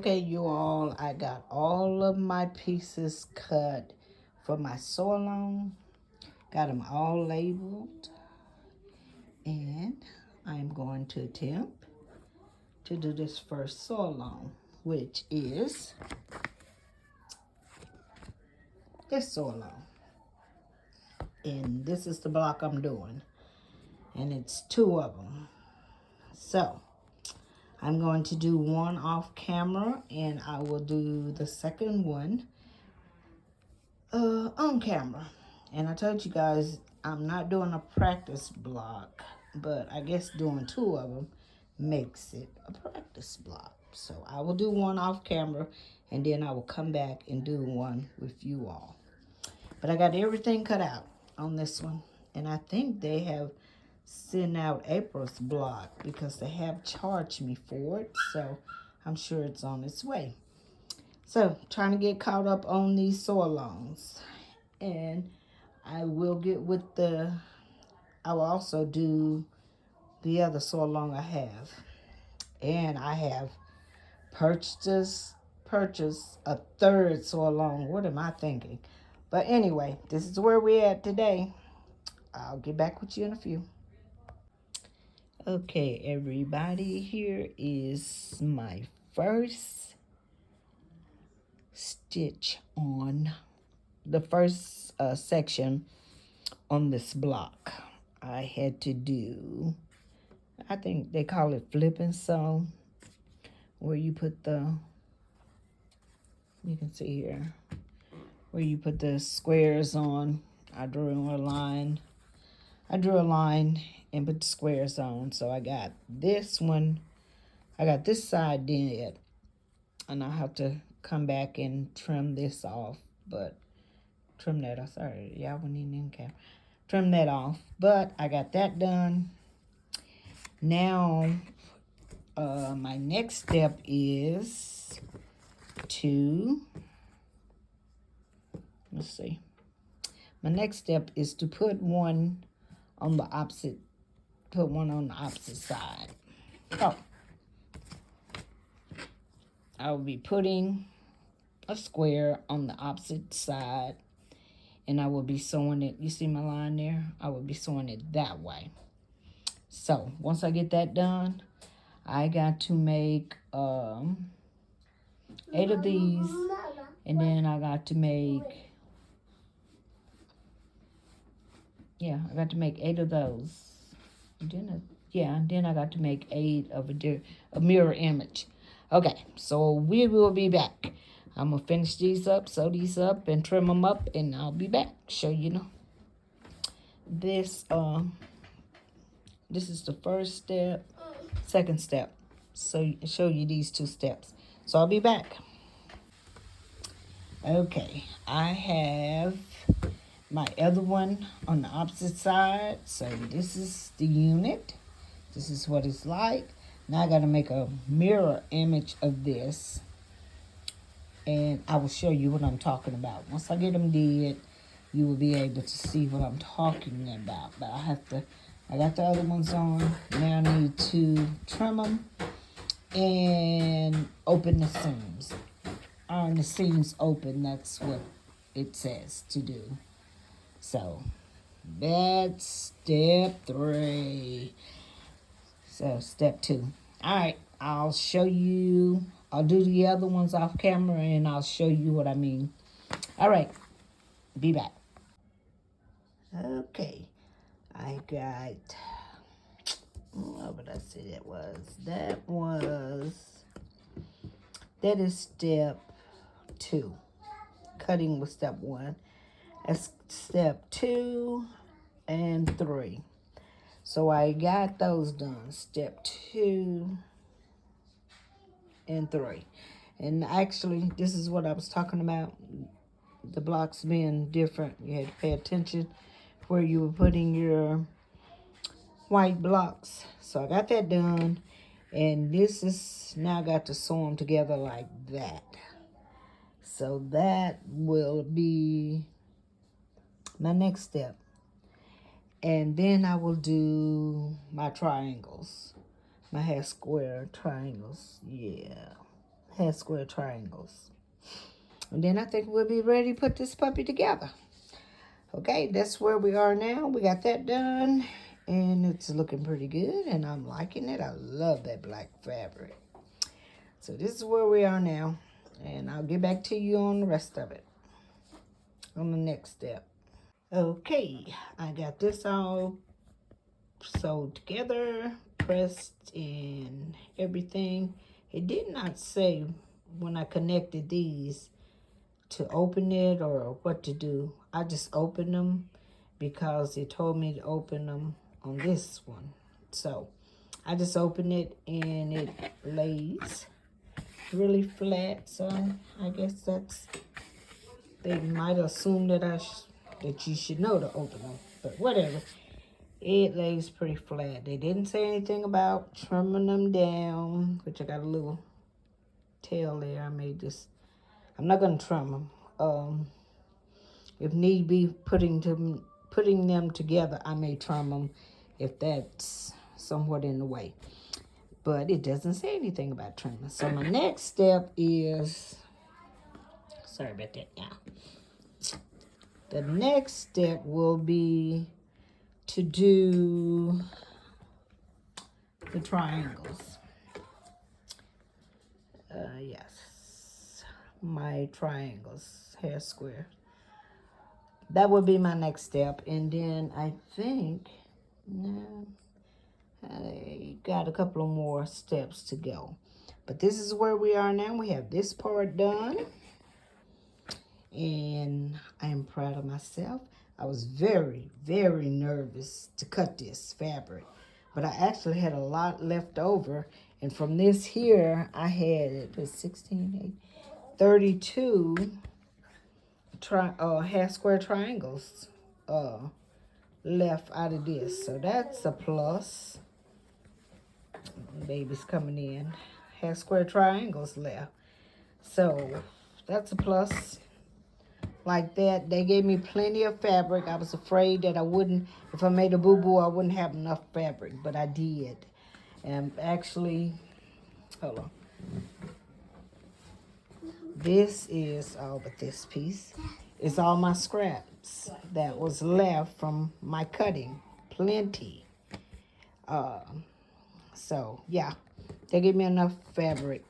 Okay, you all, I got all of my pieces cut for my sew along. Got them all labeled. And I'm going to attempt to do this first sew along, which is this sew along. And this is the block I'm doing. And it's 2 of them. So I'm going to do one off camera, and I will do the second one on camera. And I told you guys I'm not doing a practice block, but I guess doing 2 of them makes it a practice block. So I will do one off camera, and then I will come back and do one with you all. But I got everything cut out on this one, and I think they have sent out April's block because they have charged me for it, so I'm sure it's on its way. So trying to get caught up on these sew alongs, and I will get with I will also do the other sew along I have. And I have purchased a third sew along. What am I thinking? But anyway, this is where we're at today. I'll get back with you in a few. Okay, everybody, here is my first stitch on the first section on this block. I had to do, I think they call it flip and sew, where you put you can see here, where you put the squares on. I drew a line and put the squares on. So I got this one, I got this side did, and I have to come back and trim this off, but trim that off. Sorry, y'all wouldn't even care. Trim that off, but I got that done. Now, my next step is to, let's see. My next step is to put one on the opposite, side. Oh, I will be putting a square on the opposite side, and I will be sewing it. You see my line there? I will be sewing it that way. So once I get that done, I got to make 8 of these, and then I got to make, I got to make 8 of those. And then I got to make 8 of a mirror image. Okay, so we will be back. I'm gonna finish these up, sew these up, and trim them up, and I'll be back. Show you this. This is the first step, second step. So show you these 2 steps. So I'll be back. Okay, I have my other one on the opposite side. So this is the unit. This is what it's like. Now I got to make a mirror image of this, and I will show you what I'm talking about. Once I get them did, you will be able to see what I'm talking about. But I got the other ones on. Now I need to trim them and open the seams. Iron the seams open, that's what it says to do. So that's step 3. So step 2. All right, I'll show you. I'll do the other ones off camera, and I'll show you what I mean. All right, be back. Okay, I got, what did I say that was? That is step 2. Cutting was step 1. That's step 2 and 3. So I got those done, step 2 and 3. And actually, this is what I was talking about, the blocks being different. You had to pay attention where you were putting your white blocks. So I got that done, and this is, now I got to sew them together like that. So that will be my next step. And then I will do my triangles, my half square triangles. Yeah. hair square triangles. And then I think we'll be ready to put this puppy together. Okay, that's where we are now. We got that done, and it's looking pretty good, and I'm liking it. I love that black fabric. So this is where we are now, and I'll get back to you on the rest of it, on the next step. Okay, I got this all sewed together, pressed, and everything. It did not say when I connected these to open it or what to do. I just opened them because it told me to open them on this one. So I just opened it and it lays really flat. So I guess that's, they might assume that that you should know to open them, but whatever. It lays pretty flat. They didn't say anything about trimming them down, which I got a little tail there. I'm not gonna trim them. If need be, putting them together, I may trim them if that's somewhat in the way. But it doesn't say anything about trimming. So my next step is, sorry about that, yeah. The next step will be to do the triangles. Yes, my triangles, hair square. That would be my next step. And then I think, no, I got a couple of more steps to go. But this is where we are now. We have this part done. And I am proud of myself. I was very, very nervous to cut this fabric. But I actually had a lot left over. And from this here, I had, it was 16, 32 half square triangles left out of this. So that's a plus. Baby's coming in. Half square triangles left. So that's a plus. Like that, they gave me plenty of fabric. I was afraid that I wouldn't, if I made a boo-boo, I wouldn't have enough fabric, but I did. And actually, hold on. This is all but this piece. It's all my scraps that was left from my cutting. Plenty. So, yeah, they gave me enough fabric.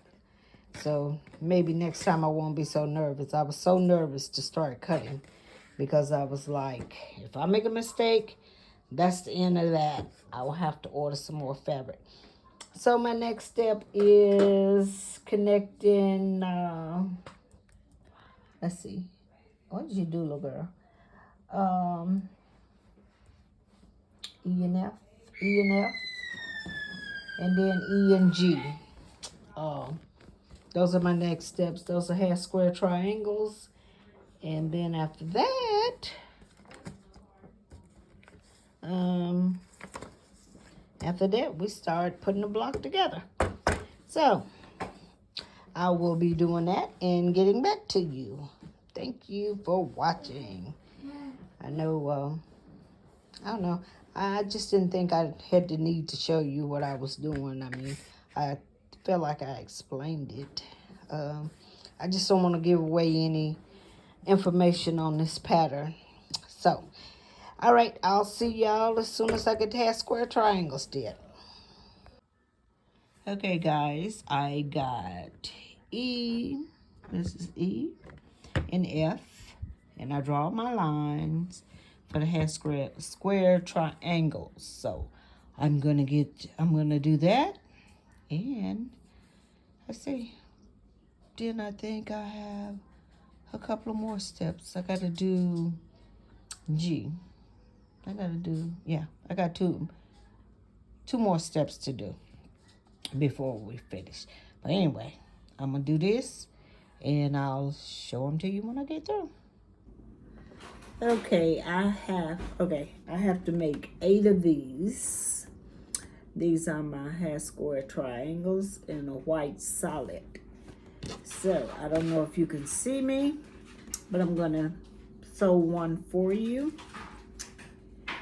So maybe next time I won't be so nervous. I was so nervous to start cutting because I was like, if I make a mistake, that's the end of that. I will have to order some more fabric. So my next step is connecting, let's see. What did you do, little girl? E and F, and then E and G. Those are my next steps. Those are half square triangles. And then after that, we start putting the block together. So I will be doing that and getting back to you. Thank you for watching. I know, I don't know. I just didn't think I had the need to show you what I was doing. I mean, I felt like I explained it. I just don't want to give away any information on this pattern. So, all right, I'll see y'all as soon as I get the half square triangles did. Okay, guys, I got E, this is E, and F, and I draw my lines for the half square triangles. So I'm gonna do that, and let's see. Then I think I have a couple of more steps. I gotta do G. I got two more steps to do before we finish. But anyway, I'm gonna do this and I'll show them to you when I get through. Okay, I have to make 8 of these. These are my half square triangles in a white solid. So I don't know if you can see me, but I'm gonna sew one for you,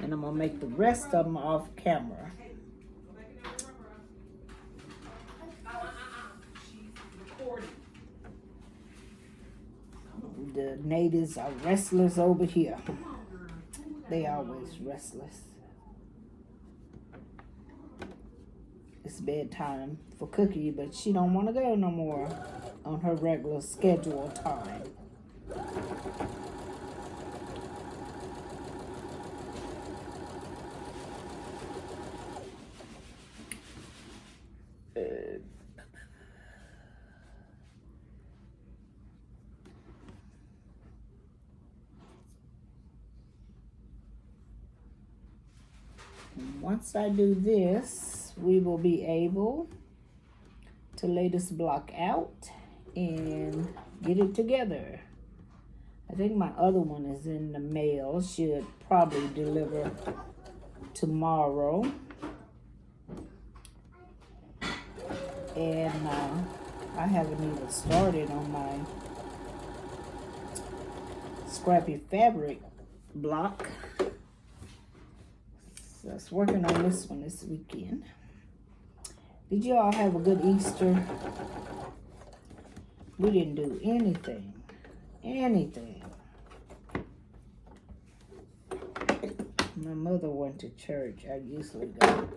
and I'm gonna make the rest of them off camera. The natives are restless over here. They always restless. It's bedtime for Cookie, but she don't want to go no more on her regular schedule time. Once I do this, we will be able to lay this block out and get it together. I think my other one is in the mail. Should probably deliver tomorrow. And I haven't even started on my scrappy fabric block. So I was working on this one this weekend. Did you all have a good Easter? We didn't do anything. My mother went to church. I usually go.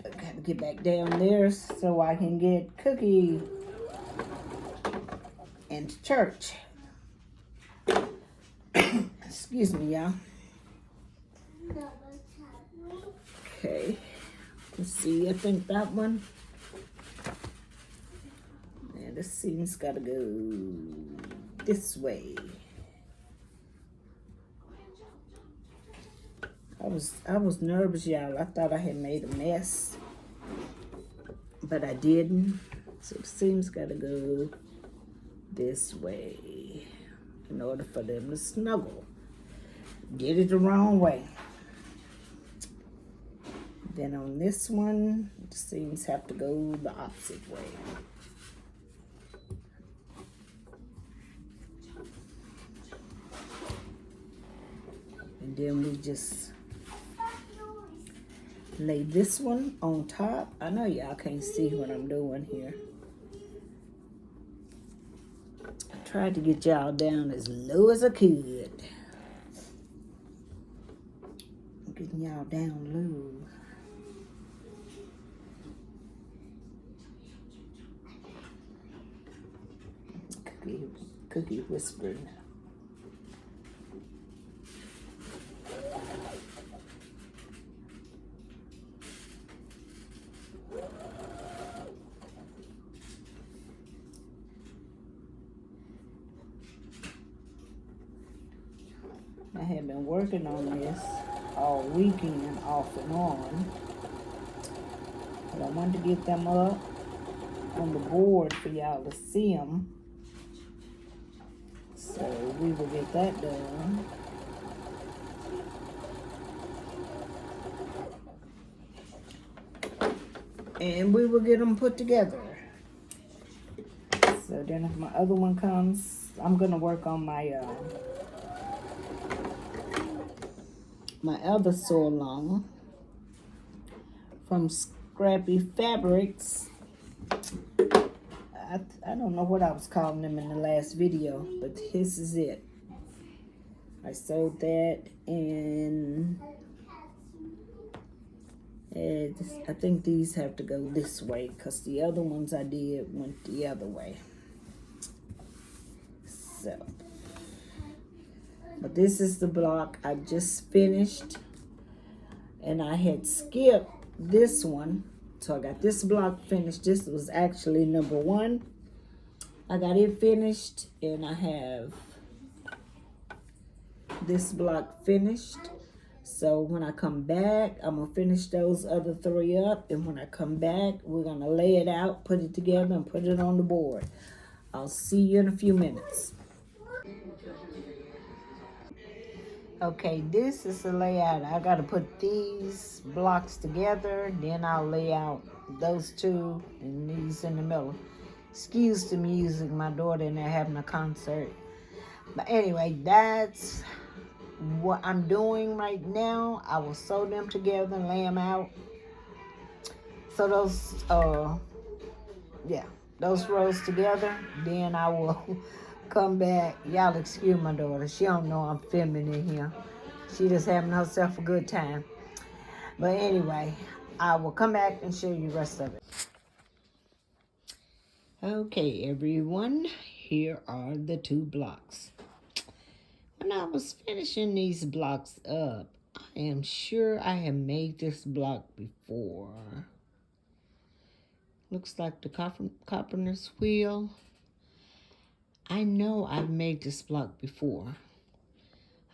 I gotta get back down there so I can get Cookie into church. Excuse me, y'all. Okay. Let's see. I think that one. Yeah, this seam's gotta go this way. I was nervous, y'all. I thought I had made a mess, but I didn't. So the seam's gotta go this way in order for them to snuggle. Did it the wrong way. Then on this one, the seams have to go the opposite way. And then we just lay this one on top. I know y'all can't see what I'm doing here. I tried to get y'all down as low as I could. I'm getting y'all down low. Cookie whispering. I have been working on this all weekend off and on. But I wanted to get them up on the board for y'all to see them. So we will get that done. And we will get them put together. So then if my other one comes, I'm going to work on my my other sew along from Scrappy Fabrics. I don't know what I was calling them in the last video, but this is it. I sewed that, and I think these have to go this way because the other ones I did went the other way. So, but this is the block I just finished, and I had skipped this one. So I got this block finished. This was actually number 1. I got it finished, and I have this block finished. So when I come back, I'm going to finish those other 3 up. And when I come back, we're going to lay it out, put it together, and put it on the board. I'll see you in a few minutes. Okay, this is the layout. I got to put these blocks together. Then I'll lay out those 2 and these in the middle. Excuse the music. My daughter and they're having a concert. But anyway, that's what I'm doing right now. I will sew them together and lay them out. So those, yeah, those rows together, then I will come back. Y'all excuse my daughter. She don't know I'm filming in here. She just having herself a good time. But anyway, I will come back and show you the rest of it. Okay, everyone, here are the 2 blocks. When I was finishing these blocks up, I am sure I have made this block before. Looks like the carpenter's wheel. I know I've made this block before.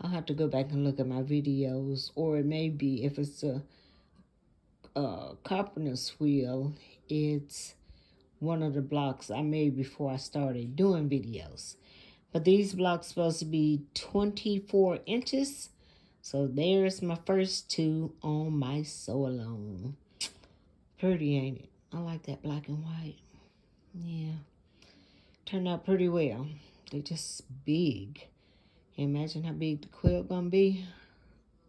I'll have to go back and look at my videos, or it may be, if it's a carpenter's wheel, it's one of the blocks I made before I started doing videos. But these blocks supposed to be 24 inches. So there's my first 2 on my sew along. Pretty, ain't it? I like that black and white. Yeah. Turned out pretty well. They're just big. Imagine how big the quilt gonna be.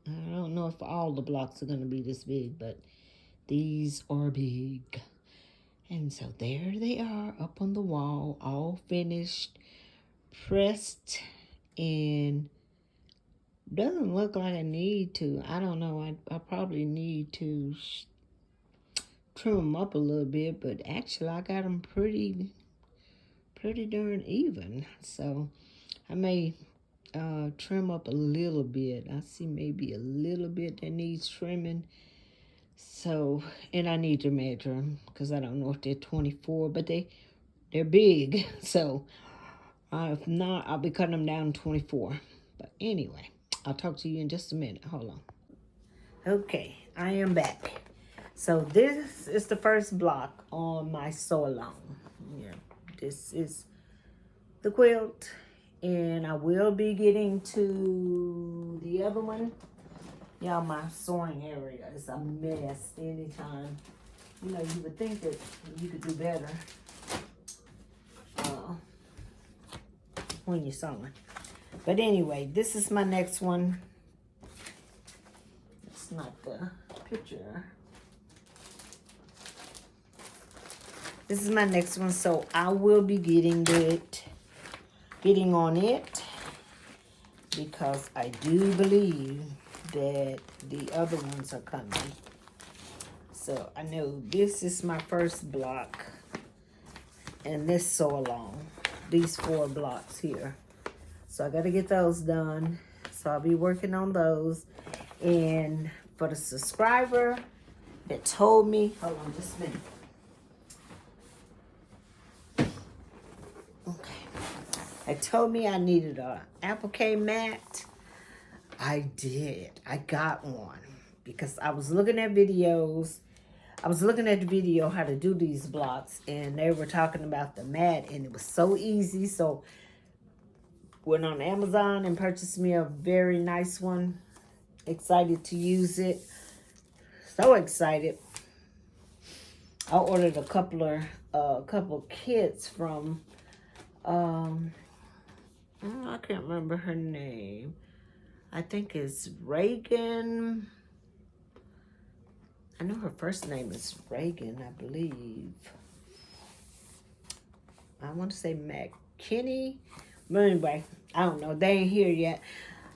I don't know if all the blocks are gonna be this big, but these are big. And so there they are up on the wall, all finished, pressed, and doesn't look like I need to. I don't know. I probably need to trim them up a little bit, but actually I got them pretty darn even. So I may trim up a little bit. I see maybe a little bit that needs trimming. So, and I need to measure them because I don't know if they're 24, but they're big. So if not, I'll be cutting them down to 24. But anyway, I'll talk to you in just a minute. Hold on. Okay, I am back. So this is the first block on my sew along. Yeah, this is the quilt, and I will be getting to the other one. Y'all, my sewing area is a mess anytime. You know, you would think that you could do better when you're sewing. But anyway, this is my next one. It's not the picture. This is my next one, so I will be getting on it because I do believe that the other ones are coming. So I know this is my first block, and this sew along, these 4 blocks here. So I got to get those done. So I'll be working on those. And for the subscriber that told me, hold on just a minute. Okay. They told me I needed an applique mat. I did. I got one because I was looking at videos. I was looking at the video how to do these blocks, and they were talking about the mat, and it was so easy. So went on Amazon and purchased me a very nice one. Excited to use it. So excited. I ordered a couple kits from I can't remember her name. I think it's Reagan. I know her first name is Reagan, I believe. I want to say McKinney. But anyway, I don't know. They ain't here yet.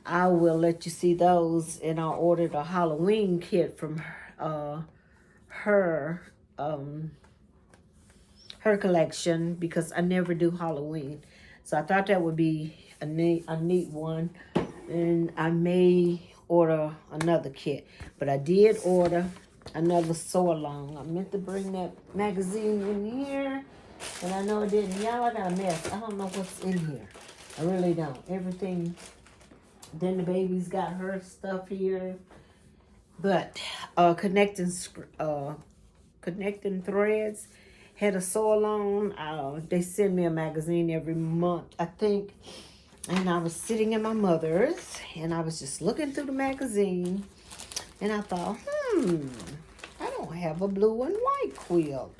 I will let you see those. And I ordered a Halloween kit from her collection because I never do Halloween. So I thought that would be a neat one. And I may order another kit. But I did order another sew along. I meant to bring that magazine in here. And I know I didn't. Y'all, I got a mess. I don't know what's in here. I really don't. Everything. Then the baby's got her stuff here. But connecting threads had a sew along. They send me a magazine every month, I think. And I was sitting in my mother's, and I was just looking through the magazine, and I thought, I don't have a blue and white quilt.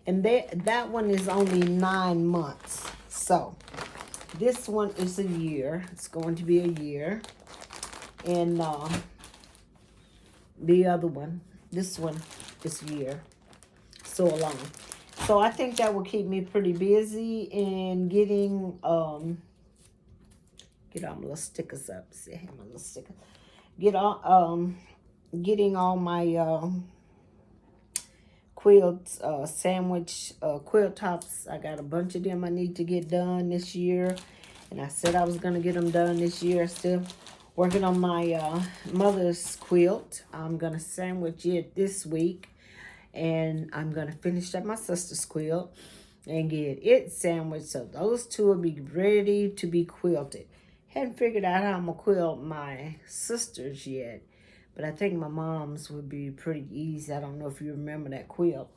And that one is only 9 months. So this one is a year. It's going to be a year. And the other one, this one is a year. sew along. So I think that will keep me pretty busy in getting get all my little stickers up. See, I have my little stickers. Get all getting all my quilt sandwich quilt tops. I got a bunch of them I need to get done this year, and I said I was gonna get them done this year. Still working on my mother's quilt. I'm gonna sandwich it this week, and I'm gonna finish up my sister's quilt and get it sandwiched, so those two will be ready to be quilted. Hadn't figured out how I'm gonna quilt my sister's yet, but I think my mom's would be pretty easy. I don't know if you remember that quilt.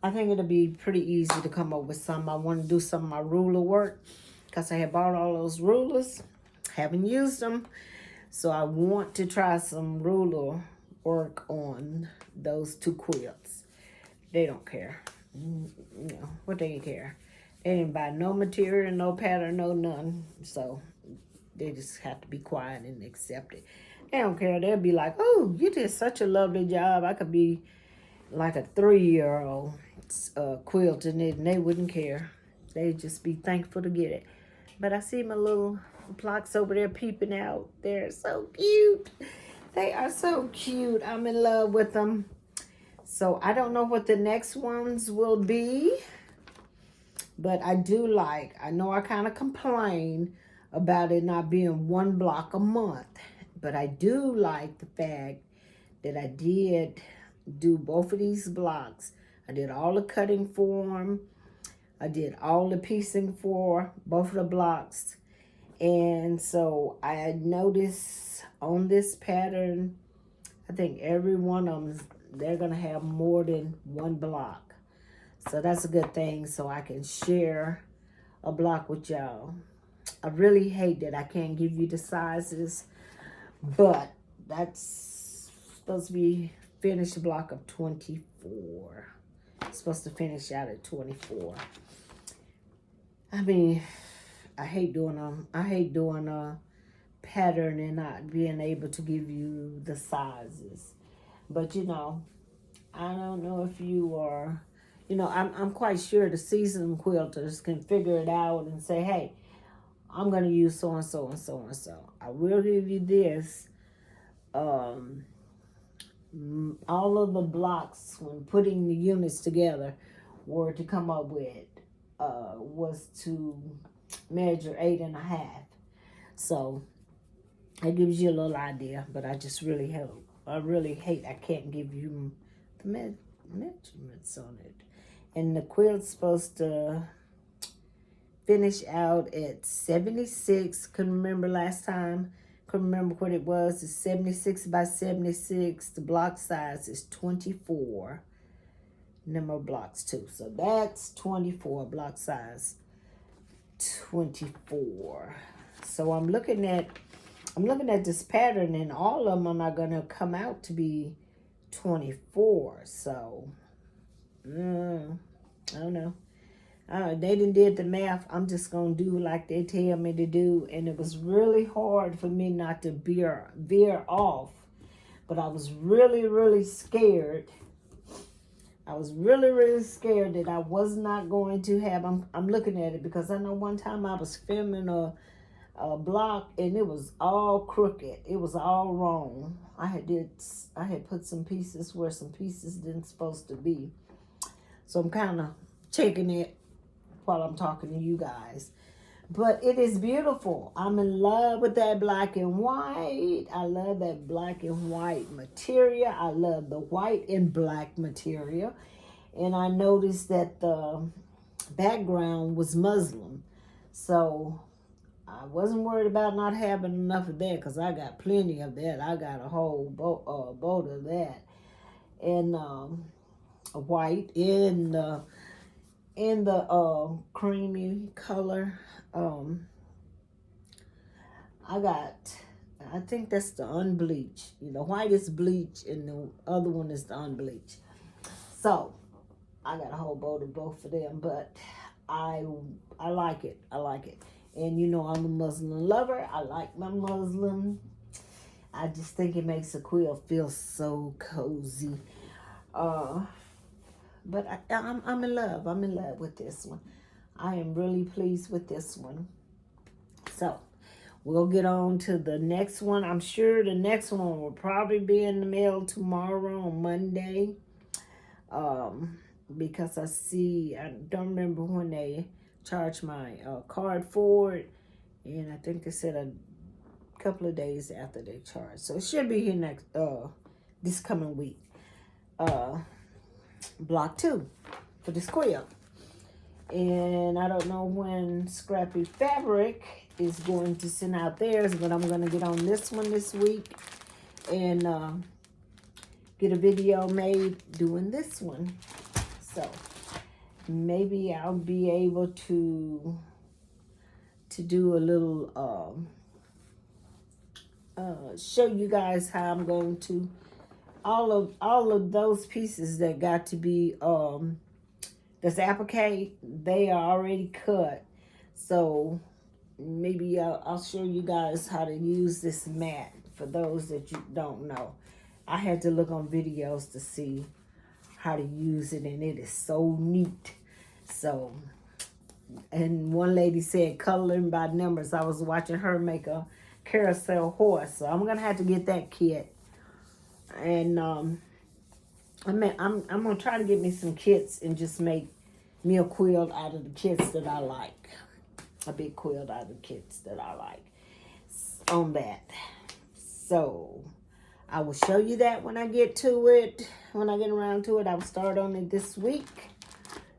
I think it'll be pretty easy to come up with some. I want to do some of my ruler work because I had bought all those rulers. Haven't used them. So I want to try some ruler work on those two quilts. They don't care. You know, what they care. They didn't buy no material, no pattern, no none. So they just have to be quiet and accept it. They don't care. They'll be like, oh, you did such a lovely job. I could be like a 3-year-old quilting it, and they wouldn't care. They'd just be thankful to get it. But I see my little blocks over there peeping out. They're so cute. They are so cute. I'm in love with them. So I don't know what the next ones will be. But I do like, I know I kind of complain about it not being one block a month. But I do like the fact that I did do both of these blocks. I did all the cutting for them. I did all the piecing for both of the blocks. And so I noticed on this pattern, I think every one of them, they're going to have more than one block. So that's a good thing, so I can share a block with y'all. I really hate that I can't give you the sizes, but that's supposed to be finished block of 24. It's supposed to finish out at 24. I mean, I hate doing a pattern and not being able to give you the sizes. But you know, I don't know if you are, you know, I'm quite sure the seasoned quilters can figure it out and say, hey, I'm going to use so and so and so and so. I will give you this. All of the blocks when putting the units together were to come up with was to measure 8.5. So that gives you a little idea, but I just really hate I can't give you the measurements on it. And the quilt's supposed to finish out at 76. Couldn't remember last time. Couldn't remember what it was. It's 76 by 76. The block size is 24. Number of blocks too. So that's 24 block size. 24. So I'm looking at this pattern, and all of them are gonna come out to be 24. So I don't know. They done did the math. I'm just gonna do like they tell me to do, and it was really hard for me not to veer off. But I was really scared. I was really scared that I was not going to have. I'm looking at it because I know one time I was filming a block and it was all crooked. It was all wrong. I had put some pieces where some pieces didn't supposed to be. So I'm kind of checking it while I'm talking to you guys. But it is beautiful. I'm in love with that black and white. I love that black and white material. I love the white and black material. And I noticed that the background was Muslim. So I wasn't worried about not having enough of that because I got plenty of that. I got a whole boat of that. And white in the creamy color. I think that's the unbleached. You know, white is bleach and the other one is the unbleached. So I got a whole boat of both of them, but I like it. I like it. And you know, I'm a Muslim lover. I like my Muslim. I just think it makes a quilt feel so cozy. But I'm in love. I'm in love with this one. I am really pleased with this one. So we'll get on to the next one. I'm sure the next one will probably be in the mail tomorrow on Monday. Because I don't remember when they charged my card for it. And I think they said a couple of days after they charged. So it should be here next, this coming week. Block 2 for this quilt. And I don't know when Scrappy Fabric is going to send out theirs, but I'm going to get on this one this week and get a video made doing this one. So maybe I'll be able to do a little show you guys how I'm going to all of those pieces that got to be that's applique, they are already cut. So maybe I'll show you guys how to use this mat for those that you don't know. I had to look on videos to see how to use it, and it is so neat. So, and one lady said coloring by numbers. I was watching her make a carousel horse, so I'm gonna have to get that kit. And I'm gonna try to get me some kits and just make me a quilt out of the kits that I like. A big quilt out of the kits that I like on that. So I will show you that when I get to it. When I get around to it, I will start on it this week.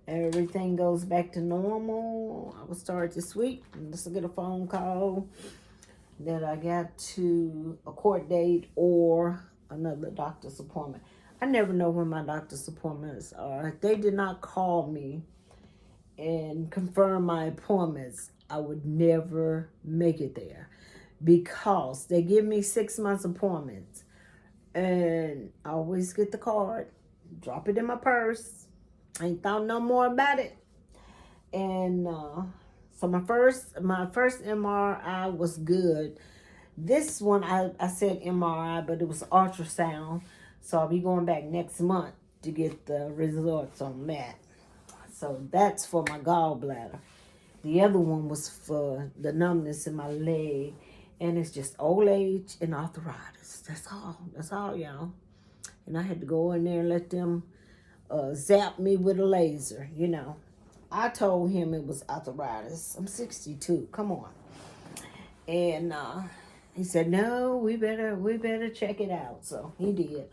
Everything goes back to normal. I will start this week. Let's get a phone call that I got to a court date or another doctor's appointment. I never know when my doctor's appointments are. If they did not call me and confirm my appointments, I would never make it there because they give me 6 months appointments. And I always get the card, drop it in my purse. I ain't thought no more about it. And so my first MRI was good. This one, I said MRI, but it was ultrasound. So I'll be going back next month to get the results on that. So that's for my gallbladder. The other one was for the numbness in my leg. And it's just old age and arthritis. That's all, y'all. And I had to go in there and let them zap me with a laser, you know. I told him it was arthritis. I'm 62. Come on. And he said, no, we better check it out. So he did.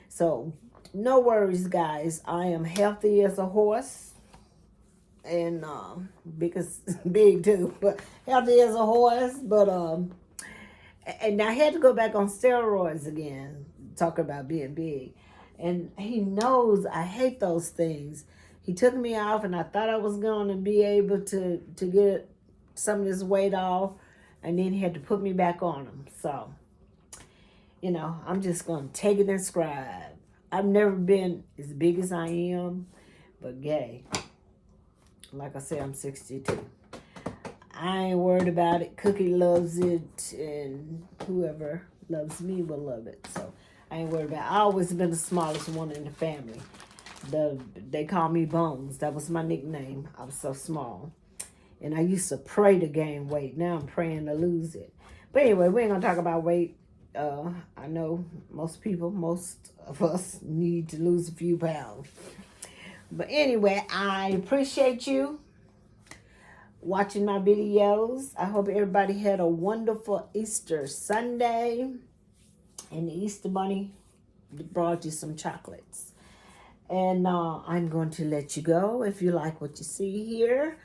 So no worries, guys. I am healthy as a horse. And big too, but healthy as a horse. But and I had to go back on steroids again. Talk about being big, and he knows I hate those things. He took me off, and I thought I was going to be able to get some of this weight off, and then he had to put me back on them. So, you know, I'm just going to take it in stride. I've never been as big as I am, but gay. Like I said, I'm 62. I ain't worried about it. Cookie loves it, and whoever loves me will love it. So I ain't worried about it. I always been the smallest one in the family. They call me Bones. That was my nickname. I was so small. And I used to pray to gain weight. Now I'm praying to lose it. But anyway, we ain't going to talk about weight. I know most of us need to lose a few pounds. But anyway, I appreciate you watching my videos. I hope everybody had a wonderful Easter Sunday. And the Easter Bunny brought you some chocolates. And I'm going to let you go. If you like what you see here,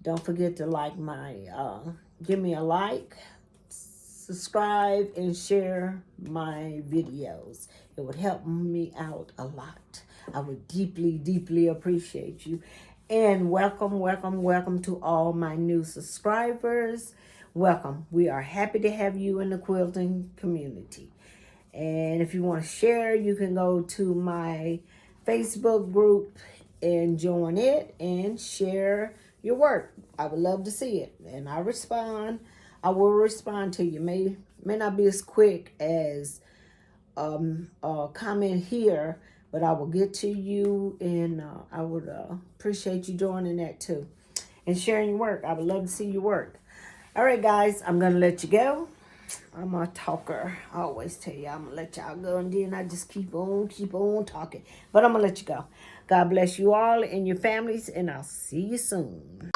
don't forget to like give me a like, subscribe, and share my videos. It would help me out a lot. I would deeply, deeply appreciate you. And welcome to all my new subscribers. Welcome. We are happy to have you in the quilting community. And if you want to share, you can go to my Facebook group and join it and share your work. I would love to see it. And I will respond to you. May not be as quick as comment here, but I will get to you, and I would appreciate you joining that too and sharing your work. I would love to see your work. All right, guys, I'm going to let you go. I'm a talker. I always tell you I'm going to let y'all go, and then I just keep on talking. But I'm going to let you go. God bless you all and your families, and I'll see you soon.